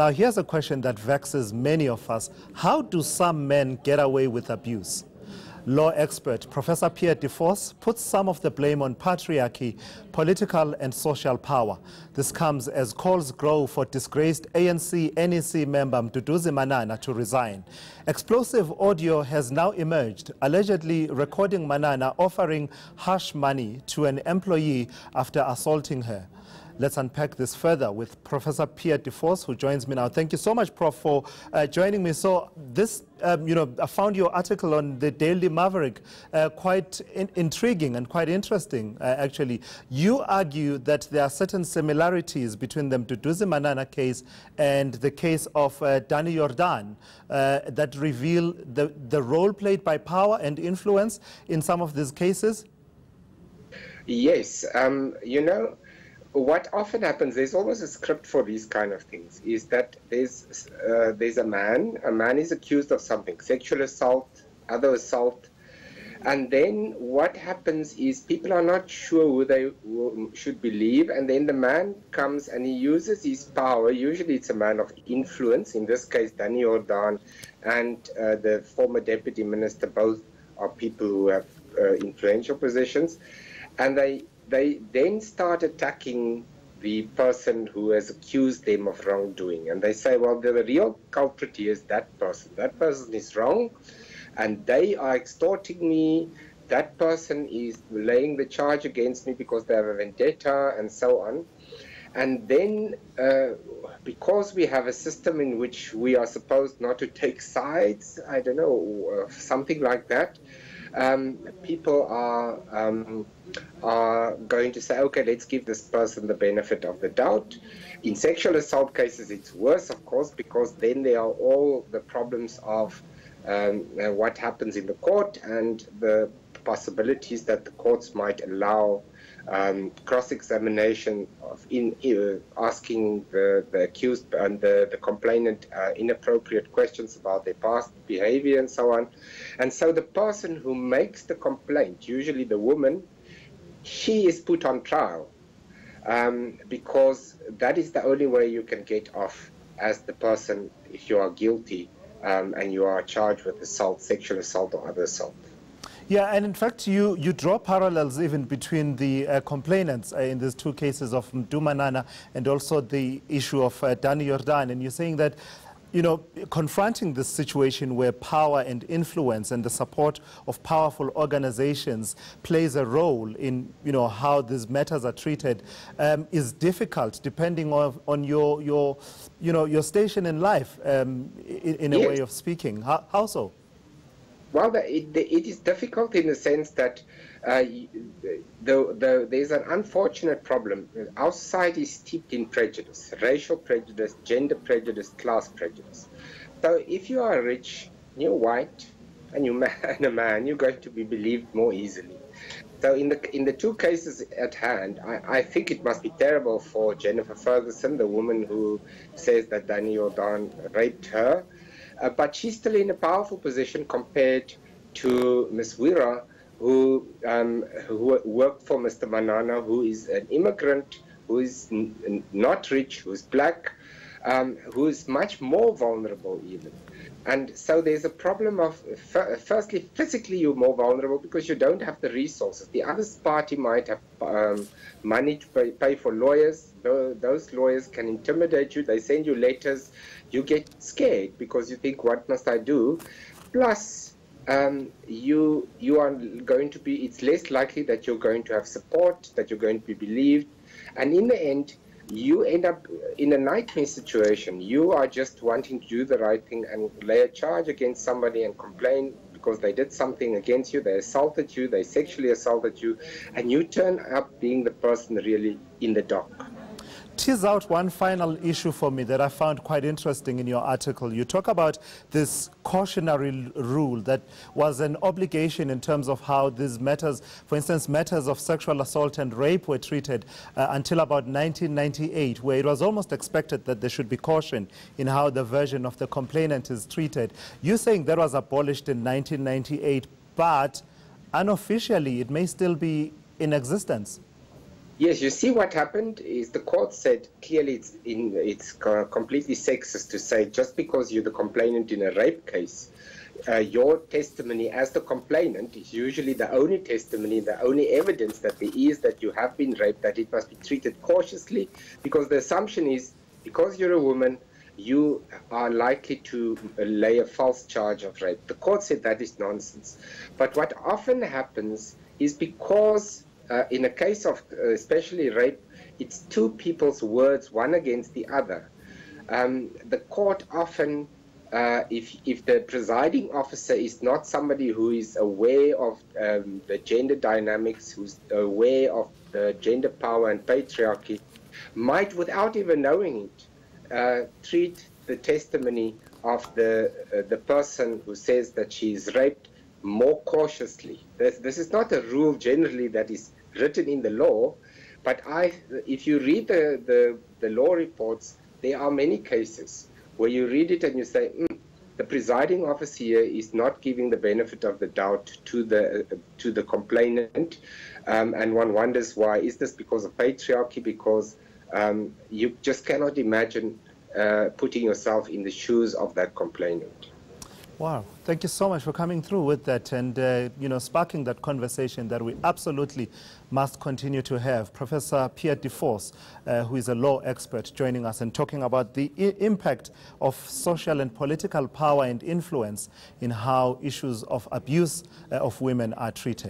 Now, here's a question that vexes many of us. How do some men get away with abuse? Law expert Professor Pierre de Vos puts some of the blame on patriarchy, political and social power. This comes as calls grow for disgraced ANC NEC member Mduduzi Manana to resign. Explosive audio has now emerged, allegedly recording Manana offering harsh money to an employee after assaulting her. Let's unpack this further with Professor Pierre de Vos, who joins me now. Thank you so much, Prof, for joining me. So this, I found your article on the Daily Maverick quite intriguing and quite interesting, actually. You argue that there are certain similarities between the Mduduzi Manana case and the case of Danny Jordan that reveal the role played by power and influence in some of these cases. Yes, what often happens, there's always a script for these kind of things, is that there's a man is accused of something, sexual assault, other assault, and then what happens is people are not sure who they should believe, and then the man comes and he uses his power. Usually it's a man of influence, in this case Danny Jordan and the former deputy minister, both are people who have influential positions, and they then start attacking the person who has accused them of wrongdoing. And they say, well, the real culprit here is that person. That person is wrong, and they are extorting me. That person is laying the charge against me because they have a vendetta, and so on. And then, because we have a system in which we are supposed not to take sides, I don't know, something like that, people are going to say, okay, let's give this person the benefit of the doubt. In sexual assault cases, it's worse, of course, because then there are all the problems of what happens in the court and the possibilities that the courts might allow cross-examination of asking the accused and the complainant inappropriate questions about their past behavior and so on. And so the person who makes the complaint, usually the woman, she is put on trial because that is the only way you can get off as the person if you are guilty and you are charged with assault, sexual assault or other assault. Yeah, and in fact, you draw parallels even between the complainants in these two cases of Mduduzi Manana and also the issue of Danny Jordan. And you're saying that, confronting this situation where power and influence and the support of powerful organizations plays a role in, how these matters are treated is difficult depending on your station in life, in a way of speaking. How so? Well, it is difficult in the sense that there's an unfortunate problem. Our society is steeped in prejudice, racial prejudice, gender prejudice, class prejudice. So if you are rich, you're white, and you're a man, you're going to be believed more easily. So in the two cases at hand, I think it must be terrible for Jennifer Ferguson, the woman who says that Danny Jordan raped her. But she's still in a powerful position compared to Ms. Wira, who worked for Mr. Manana, who is an immigrant, who is not rich, who's black, who is much more vulnerable even. And so there's a problem of, firstly, physically you're more vulnerable because you don't have the resources. The other party might have money to pay for lawyers. Those lawyers can intimidate you. They send you letters. You get scared because you think, what must I do? Plus, you are going to be, it's less likely that you're going to have support, that you're going to be believed. And in the end, you end up in a nightmare situation. You are just wanting to do the right thing and lay a charge against somebody and complain because they did something against you, they assaulted you, they sexually assaulted you, and you turn up being the person really in the dock. Tease out one final issue for me that I found quite interesting in your article. You talk about this cautionary rule that was an obligation in terms of how these matters, for instance, matters of sexual assault and rape were treated until about 1998, where it was almost expected that there should be caution in how the version of the complainant is treated. You're saying that was abolished in 1998, but unofficially it may still be in existence. Yes, you see what happened is the court said clearly it's completely sexist to say just because you're the complainant in a rape case, your testimony as the complainant is usually the only testimony, the only evidence that there is that you have been raped, that it must be treated cautiously, because the assumption is because you're a woman, you are likely to lay a false charge of rape. The court said that is nonsense. But what often happens is because in a case of especially rape, it's two people's words, one against the other. The court often, if the presiding officer is not somebody who is aware of the gender dynamics, who's aware of the gender power and patriarchy, might, without even knowing it, treat the testimony of the person who says that she is raped more cautiously. This is not a rule generally that is written in the law, but if you read the law reports, there are many cases where you read it and you say, the presiding officer here is not giving the benefit of the doubt to the complainant, and one wonders why. Is this because of patriarchy? Because you just cannot imagine putting yourself in the shoes of that complainant. Wow, thank you so much for coming through with that and sparking that conversation that we absolutely must continue to have. Professor Pierre de Vos, who is a law expert, joining us and talking about the impact of social and political power and influence in how issues of abuse of women are treated.